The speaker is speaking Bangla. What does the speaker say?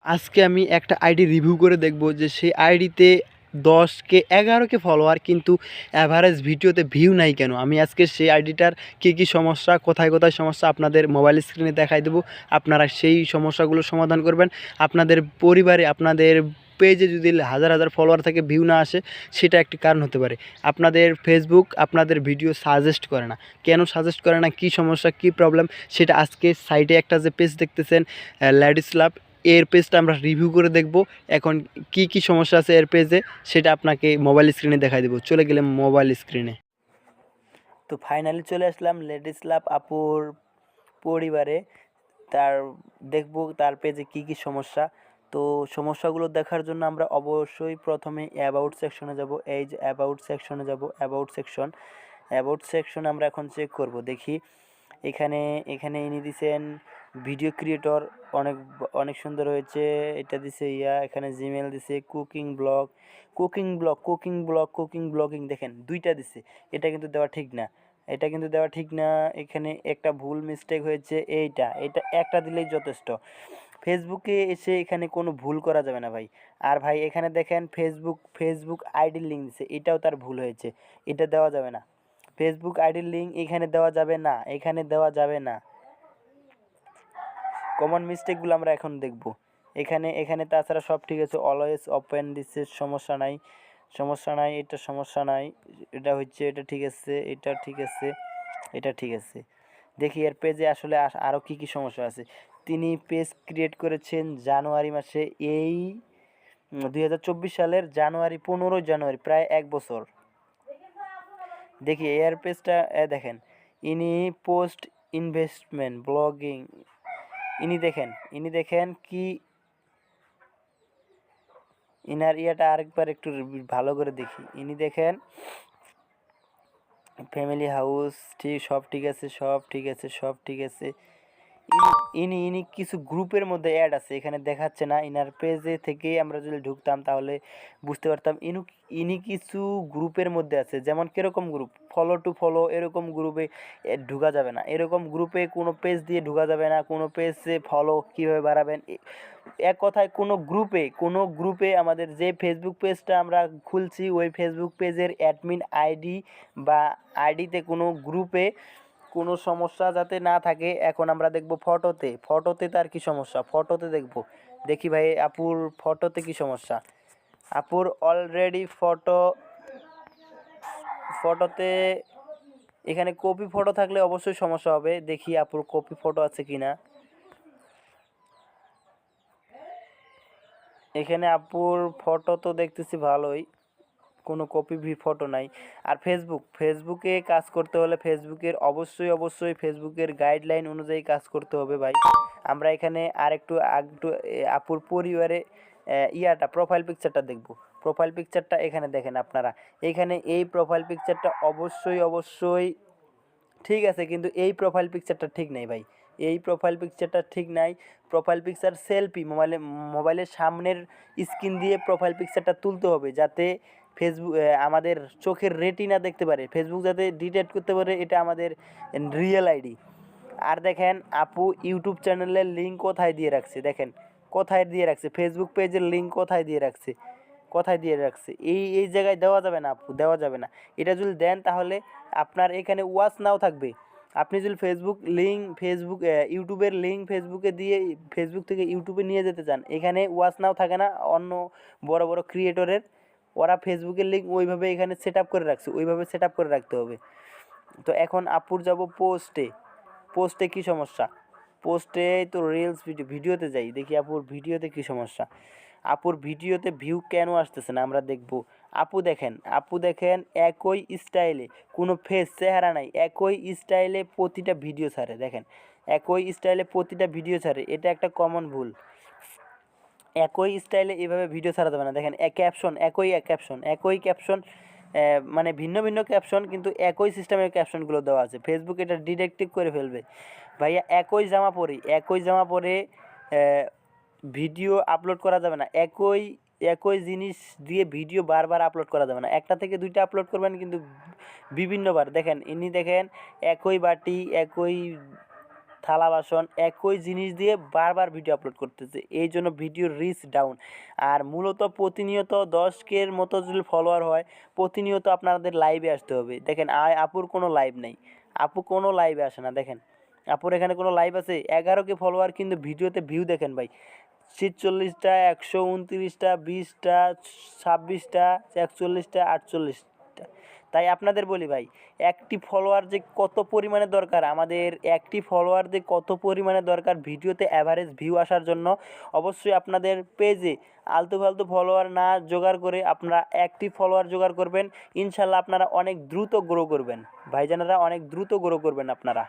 আজকে আমি একটা আইডি রিভিউ করে দেখব যে সেই আইডিতে 10 কে 11 কে ফলোয়ার কিন্তু অ্যাভারেজ ভিডিওতে ভিউ নাই কেন। আমি আজকে সেই আইডিটার কী সমস্যা, কোথায় সমস্যা আপনাদের মোবাইল স্ক্রিনে দেখাই দেবো। আপনারা সেই সমস্যাগুলো সমাধান করবেন। আপনাদের পরিবারে, আপনাদের পেজে যদি হাজার ফলোয়ার থেকে ভিউ না আসে, সেটা একটি কারণ হতে পারে। আপনাদের ফেসবুক আপনাদের ভিডিও সাজেস্ট করে না। কেন সাজেস্ট করে না, কী সমস্যা, কী প্রবলেম, সেটা আজকে সাইটে একটা যে পেজ দেখতেছেন লেডিস লাভ, এর পেজটা আমরা রিভিউ করে দেখব। এখন কি সমস্যা আছে এর পেজে, সেটা আপনাকে মোবাইল স্ক্রিনে দেখাই দেবো। চলে গেলাম মোবাইল স্ক্রিনে। তো ফাইনালি চলে আসলাম লেডিস লাভ আপুর পরিবারে। তার দেখব তার পেজে কি সমস্যা। তো সমস্যাগুলো দেখার জন্য আমরা অবশ্যই প্রথমে অ্যাবাউট সেকশনে যাব। এই যে অ্যাবাউট সেকশনে যাব, অ্যাবাউট সেকশন আমরা এখন চেক করব। দেখি এখানে এখানে ইনি দিছেন ভিডিও ক্রিয়েটর, অনেক অনেক সুন্দর হয়েছে। এটা দিছে এখানে জিমেল দিছে, কুকিং ব্লগিং দেখেন দুইটা দিছে। এটা কিন্তু দেওয়া ঠিক না, এখানে একটা ভুল মিস্টেক হয়েছে। এটা একটা দিলেই যথেষ্ট। ফেসবুকে এসে এখানে কোনো ভুল করা যাবে না ভাই। আর ভাই এখানে দেখেন ফেসবুক আইডির লিঙ্ক দিছে, এটাও তার ভুল হয়েছে, এটা দেওয়া যাবে না। ফেসবুক আইডির লিঙ্ক এখানে দেওয়া যাবে না। কমন মিস্টেকগুলো আমরা এখন দেখব। এখানে তাছাড়া সব ঠিক আছে। অলওয়েজ ওপেন দিচ্ছে, সমস্যা নাই, এটা সমস্যা নাই। এটা হচ্ছে, এটা ঠিক আছে, এটা ঠিক আছে। দেখি এর পেজে আসলে আরও কি সমস্যা আছে। তিনি পেজ ক্রিয়েট করেছেন জানুয়ারি মাসে, এই 2024 সালের 15 জানুয়ারি, প্রায় 1 বছর। দেখি এর পেজটা দেখেন। ইনি পোস্ট ইনভেস্টমেন্ট ব্লগিং, ইনি দেখেন কি ইনার আরেকবার একটু ভালো করে দেখি। ইনি দেখেন ফ্যামিলি হাউস, সব ঠিক আছে। ইনি কিছু গ্রুপের মধ্যে অ্যাড আছে, এখানে দেখাচ্ছে না। ইনার পেজে থেকে আমরা যদি ঢুকতাম তাহলে বুঝতে পারতাম ইনি কিছু গ্রুপের মধ্যে আছে। যেমন কিরকম গ্রুপ, ফলো টু ফলো, এরকম গ্রুপে ঢুকা যাবে না। এরকম গ্রুপে কোনো পেজ দিয়ে ঢুকা যাবে না। কোনো পেজে ফলো কীভাবে বাড়াবেন, এক কথায় কোনো গ্রুপে আমাদের যে ফেসবুক পেজটা আমরা খুলছি, ওই ফেসবুক পেজের অ্যাডমিন আইডি বা আইডিতে কোনো গ্রুপে কোনো সমস্যা যাতে না থাকে। এখন আমরা দেখব ফটোতে তার কি সমস্যা, দেখি ভাই আপুর ফটোতে কি সমস্যা। আপুর অলরেডি ফটোতে এখানে কপি ফটো থাকলে অবশ্যই সমস্যা হবে। দেখি আপুর কপি ফটো আছে কিনা। এখানে আপুর ফটো তো দেখতেছি ভালোই, কোনো কপি ফটো নাই। আর ফেসবুকে কাজ করতে হলে অবশ্যই ফেসবুকের গাইডলাইন অনুযায়ী কাজ করতে হবে ভাই। আমরা এখানে আরেকটু আপুর পরিবারে প্রোফাইল পিকচারটা দেখব। প্রোফাইল পিকচারটা এখানে দেখেন আপনারা। এখানে এই প্রোফাইল পিকচারটা অবশ্যই ঠিক আছে, কিন্তু এই প্রোফাইল পিকচারটা ঠিক নেই ভাই। প্রোফাইল পিকচার সেলফি, মোবাইলের সামনের স্ক্রিন দিয়ে প্রোফাইল পিকচারটা তুলতে হবে, যাতে ফেসবুক আমাদের চোখের রেটিনা দেখতে পারে, ফেসবুক যাতে ডিটেক্ট করতে পারে এটা আমাদের রিয়েল আইডি। আর দেখেন আপু ইউটিউব চ্যানেলের লিঙ্ক কোথায় দিয়ে রাখছে, ফেসবুক পেজের লিঙ্ক কোথায় দিয়ে রাখছে, এই জায়গায় দেওয়া যাবে না আপু, দেওয়া যাবে না। এটা যদি দেন তাহলে আপনার এখানে ওয়াচ নাও থাকবে। আপনি যদি ইউটিউবের লিঙ্ক ফেসবুকে দিয়ে ফেসবুক থেকে ইউটিউবে নিয়ে যেতে চান, এখানে ওয়াচ নাও থাকে না অন্য বড় ক্রিয়েটরের, ওরা ফেসবুকের লিঙ্ক ওইভাবে এখানে সেট আপ করে রাখছে, ওইভাবে সেট আপ করে রাখতে হবে। তো এখন আপুর যাব পোস্টে কি সমস্যা। পোস্টে তো রিলস ভিডিওতে যাই, দেখি আপুর ভিডিওতে কি সমস্যা। আপুর ভিডিওতে ভিউ কেন আসতেছে না আমরা দেখব। আপু দেখেন একই স্টাইলে, কোনো চেহারা নাই, একই স্টাইলে প্রতিটা ভিডিও ছাড়ে। দেখেন এটা একটা কমন ভুল। একই স্টাইলে এভাবে ভিডিও ছাড়া যাবে না। দেখেন একই ক্যাপশন, মানে ভিন্ন ক্যাপশন, কিন্তু একই সিস্টেমের ক্যাপশনগুলো দেওয়া আছে। ফেসবুক এটা ডিটেক্টিভ করে ফেলবে ভাইয়া। একই জামা পরে ভিডিও আপলোড করা যাবে না। একই জিনিস দিয়ে ভিডিও বারবার আপলোড করা যাবে না। একটা থেকে দুইটা আপলোড করবেন, কিন্তু বিভিন্নবার। দেখেন একই বাটি, একই থালা বাসন একই জিনিস দিয়ে বারবার ভিডিও আপলোড করতেছে, এই জন্য ভিডিওর রিচ ডাউন। আর মূলত প্রতিনিয়ত 10K এর মতো যদি ফলোয়ার হয়, প্রতিনিয়ত আপনাদের লাইভে আসতে হবে। দেখেন আপুর কোনো লাইভ নেই, আপু কোনো লাইভে আসে না। দেখেন আপুর এখানে কোনো লাইভ আছে, 11K ফলোয়ার কিন্তু ভিডিওতে ভিউ দেখেন ভাই 46টা, 129টা, 20টা, 26টা, 41টা, 48টা। তাই আপনাদের বলি ভাই, একটি ফলোয়ার যে কত পরিমাণে দরকার, আমাদের একটি ফলোয়ার যে কত পরিমাণে দরকার ভিডিওতে অ্যাভারেজ ভিউ আসার জন্য, অবশ্যই আপনাদের পেজে আলতু ফালতু ফলোয়ার না জোগাড় করে আপনারা একটি ফলোয়ার জোগাড় করবেন। ইনশাল্লাহ আপনারা অনেক দ্রুত গ্রো করবেন ভাইজানেরা, অনেক দ্রুত গ্রো করবেন আপনারা।